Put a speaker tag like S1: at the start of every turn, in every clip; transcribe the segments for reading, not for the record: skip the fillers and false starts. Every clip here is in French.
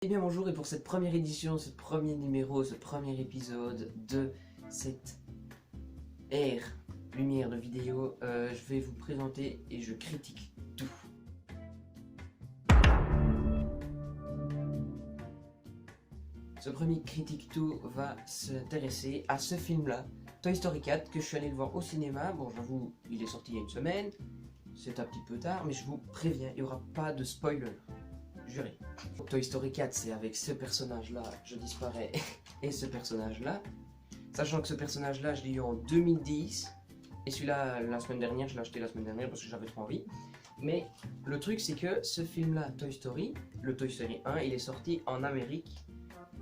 S1: Eh bien bonjour, et pour cette première édition, ce premier numéro, ce premier épisode de cette ère lumière de vidéo, je vais vous présenter et je critique tout. Ce premier critique tout va s'intéresser à ce film-là, Toy Story 4, que je suis allé le voir au cinéma. Bon, j'avoue, il est sorti il y a une semaine, c'est un petit peu tard, mais je vous préviens, il n'y aura pas de spoiler. Juré. Toy Story 4, c'est avec ce personnage-là, je disparais, et ce personnage-là. Sachant que ce personnage-là, je l'ai eu en 2010, et celui-là, la semaine dernière, je l'ai acheté la semaine dernière parce que j'avais trop envie. Mais le truc, c'est que ce film-là, Toy Story, le Toy Story 1, il est sorti en Amérique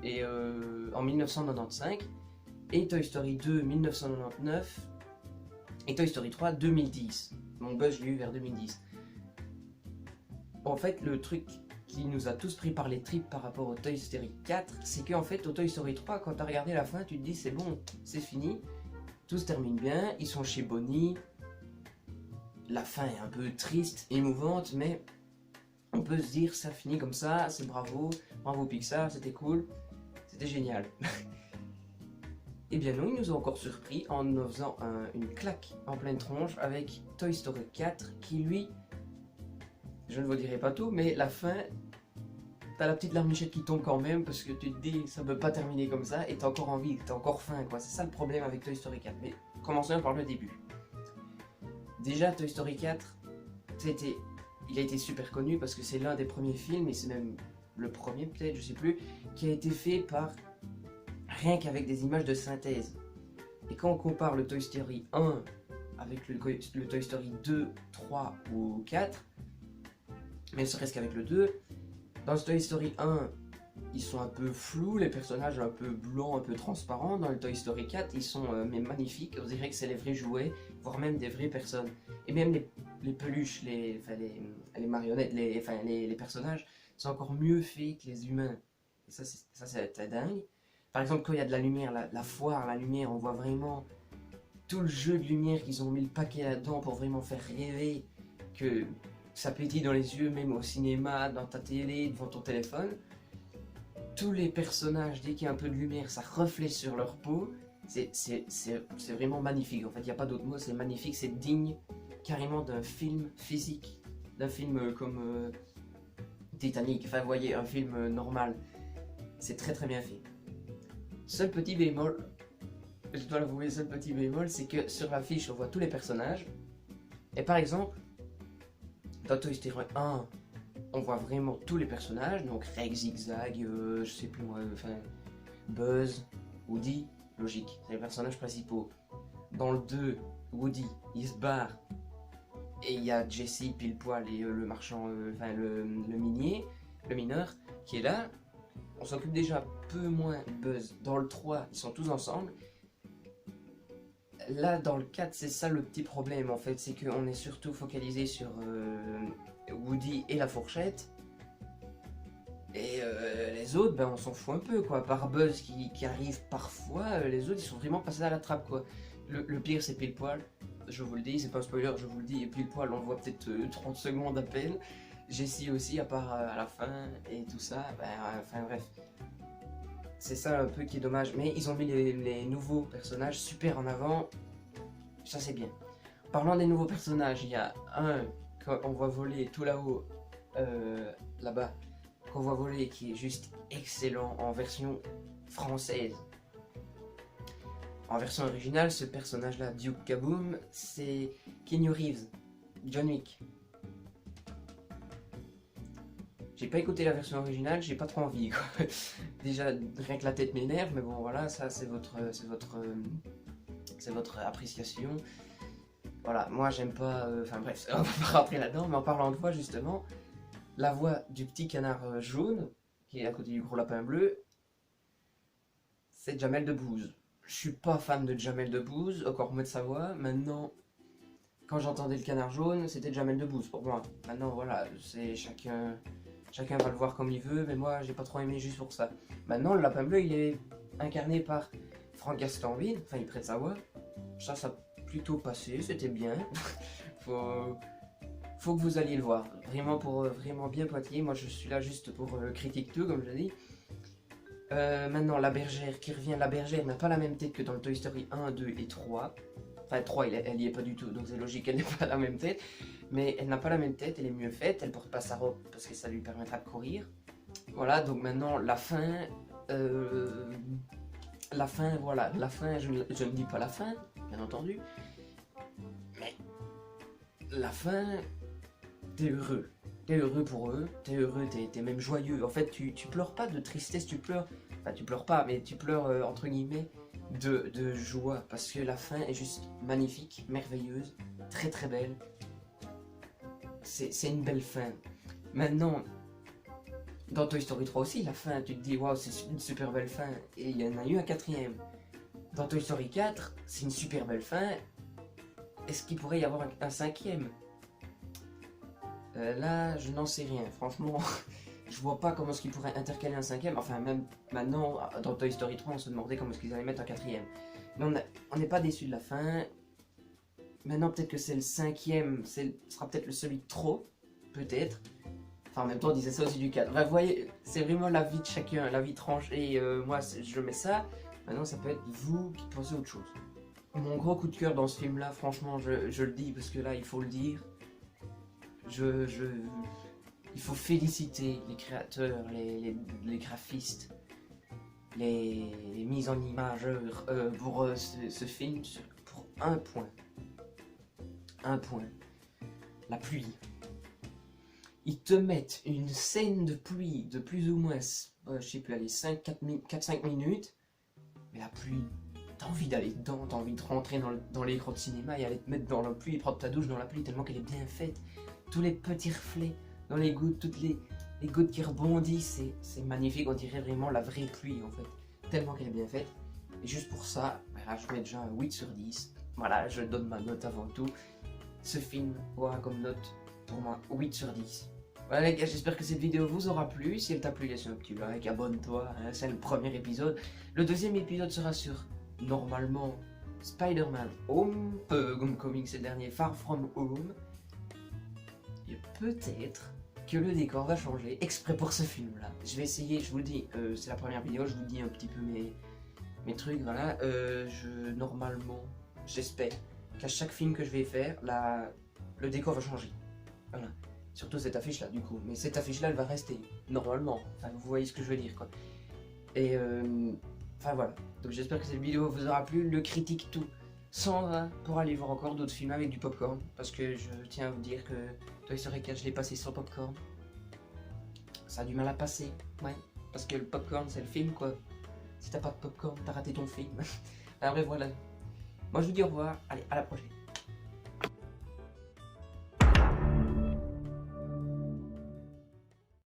S1: et en 1995, et Toy Story 2, 1999, et Toy Story 3, 2010. Mon buzz, je l'ai eu vers 2010. En fait, le truc qui nous a tous pris par les tripes par rapport au Toy Story 4, c'est qu'en fait au Toy Story 3, quand t'as regardé la fin, tu te dis c'est bon, c'est fini, tout se termine bien, ils sont chez Bonnie, la fin est un peu triste, émouvante, mais on peut se dire ça finit comme ça, c'est bravo, bravo Pixar, c'était cool, c'était génial. Et bien non, ils nous ont encore surpris en nous faisant une claque en pleine tronche avec Toy Story 4 qui lui, je ne vous dirai pas tout, mais la fin, t'as la petite larmichette qui tombe quand même parce que tu te dis ça peut pas terminer comme ça et t'as encore envie, t'as encore faim quoi. C'est ça le problème avec Toy Story 4. Mais commençons par le début. Déjà Toy Story 4, il a été super connu parce que c'est l'un des premiers films, et c'est même le premier peut-être, je sais plus, qui a été fait par rien qu'avec des images de synthèse. Et quand on compare le Toy Story 1 avec le Toy Story 2, 3 ou 4, mais ne serait-ce qu'avec le 2, dans le Toy Story 1, ils sont un peu flous, les personnages un peu blancs, un peu transparents. Dans le Toy Story 4, ils sont mais magnifiques, on dirait que c'est les vrais jouets, voire même des vraies personnes. Et même les peluches, les marionnettes, les personnages sont encore mieux faits que les humains. Et ça, c'est dingue. Par exemple, quand il y a de la lumière, la foire, la lumière, on voit vraiment tout le jeu de lumière qu'ils ont mis le paquet là-dedans pour vraiment faire rêver que ça pétille dans les yeux, même au cinéma, dans ta télé, devant ton téléphone. Tous les personnages, dès qu'il y a un peu de lumière, ça reflète sur leur peau. C'est vraiment magnifique. En fait, il n'y a pas d'autre mot, c'est magnifique, c'est digne carrément d'un film physique, d'un film comme Titanic. Enfin, vous voyez, un film normal. C'est très très bien fait. Seul petit bémol, je dois l'avouer, seul petit bémol, c'est que sur l'affiche, on voit tous les personnages. Et par exemple, dans Toy Story 1, on voit vraiment tous les personnages, donc Rex, Zigzag, je sais plus moi, Buzz, Woody, logique, c'est les personnages principaux. Dans le 2, Woody, il se barre, et il y a Jesse pile poil et le marchand, le minier, le mineur, qui est là. On s'occupe déjà peu moins de Buzz. Dans le 3, ils sont tous ensemble. Là, dans le 4, c'est ça le petit problème en fait, c'est qu'on est surtout focalisé sur Woody et la fourchette. Et les autres, ben on s'en fout un peu quoi. Par Buzz qui arrive parfois, les autres ils sont vraiment passés à la trappe quoi. Le pire c'est pile poil, je vous le dis, c'est pas un spoiler, je vous le dis, et pile poil on le voit peut-être 30 secondes à peine. Jessie aussi, à part à la fin et tout ça, enfin bref. C'est ça un peu qui est dommage, mais ils ont mis les nouveaux personnages super en avant, ça c'est bien. Parlant des nouveaux personnages, il y a un qu'on voit voler tout là-haut, là-bas, qu'on voit voler qui est juste excellent en version française. En version originale, ce personnage-là, Duke Kaboom, c'est Keanu Reeves, John Wick. J'ai pas écouté la version originale, j'ai pas trop envie quoi. Déjà rien que la tête m'énerve, mais bon voilà, ça c'est votre appréciation. Voilà, moi j'aime pas, enfin bref, on va pas rentrer là-dedans, mais en parlant de voix justement, la voix du petit canard jaune, qui est à côté du gros lapin bleu, c'est Jamel Debbouze. Je suis pas fan de Jamel Debbouze, encore moins de sa voix. Maintenant, quand j'entendais le canard jaune, c'était Jamel Debbouze pour moi. Maintenant voilà, c'est chacun va le voir comme il veut, mais moi j'ai pas trop aimé juste pour ça. Maintenant le lapin bleu il est incarné par Franck Gastambide, enfin il prête sa voix. Ça a plutôt passé, c'était bien. faut que vous alliez le voir, vraiment pour vraiment bien pointiller. Moi je suis là juste pour critique tout, comme je dis. Maintenant la bergère qui revient, la bergère n'a pas la même tête que dans le Toy Story 1, 2 et 3. Enfin 3 elle y est pas du tout, donc c'est logique qu'elle n'ait pas la même tête. Mais elle n'a pas la même tête, elle est mieux faite, elle porte pas sa robe parce que ça lui permettra de courir. Voilà, donc maintenant la fin, voilà, la fin, je ne dis pas la fin, bien entendu, mais la fin, t'es heureux. T'es heureux pour eux, t'es heureux, t'es même joyeux. En fait, tu pleures pas de tristesse, tu pleures, enfin tu pleures pas, mais tu pleures entre guillemets de joie parce que la fin est juste magnifique, merveilleuse, très très belle. C'est une belle fin. Maintenant, dans Toy Story 3 aussi, la fin, tu te dis waouh, c'est une super belle fin, et il y en a eu un quatrième. Dans Toy Story 4, c'est une super belle fin. Est-ce qu'il pourrait y avoir un cinquième? Là, je n'en sais rien. Franchement, je vois pas comment est-ce qu'ils pourraient intercaler un cinquième. Enfin, même maintenant, dans Toy Story 3, on se demandait comment est-ce qu'ils allaient mettre un quatrième. Mais on n'est pas déçu de la fin. Maintenant, peut-être que c'est le cinquième, ce sera peut-être celui de trop, peut-être. Enfin, en même temps, on disait ça aussi du 4. Bref, vous voyez, c'est vraiment la vie de chacun, la vie tranche. Et moi, je mets ça. Maintenant, ça peut être vous qui pensez autre chose. Mon gros coup de cœur dans ce film-là, franchement, je le dis parce que là, il faut le dire. Il faut féliciter les créateurs, les graphistes, les mises en image pour ce film, pour un point. Un point. La pluie. Ils te mettent une scène de pluie de plus ou moins, je sais plus, allez, 4-5 minutes, mais la pluie, t'as envie d'aller dedans, t'as envie de rentrer dans l'écran de cinéma et aller te mettre dans la pluie et prendre ta douche dans la pluie tellement qu'elle est bien faite. Tous les petits reflets dans les gouttes, toutes les gouttes qui rebondissent, c'est magnifique, on dirait vraiment la vraie pluie en fait, tellement qu'elle est bien faite. Et juste pour ça, voilà, je mets déjà un 8 sur 10. Voilà, je donne ma note avant tout. Ce film aura comme note pour moi 8 sur 10. Voilà les gars, j'espère que cette vidéo vous aura plu. Si elle t'a plu, laisse un petit like, abonne-toi, hein, c'est le premier épisode. Le deuxième épisode sera sur, normalement, Spider-Man Homecoming, c'est le dernier, Far From Home. Et peut-être que le décor va changer, exprès pour ce film-là. Je vais essayer, je vous le dis, c'est la première vidéo, je vous dis un petit peu mes trucs, voilà. Normalement, j'espère qu'à chaque film que je vais faire, le décor va changer. Voilà. Surtout cette affiche là du coup, mais cette affiche là elle va rester, normalement, enfin vous voyez ce que je veux dire quoi. Et enfin voilà, donc j'espère que cette vidéo vous aura plu, le critique tout, sans pour aller voir encore d'autres films avec du popcorn, parce que je tiens à vous dire que Toy Story 4 je l'ai passé sans popcorn, ça a du mal à passer, ouais, parce que le popcorn c'est le film quoi, si t'as pas de popcorn t'as raté ton film. Enfin bref voilà, moi je vous dis au revoir, allez à la prochaine.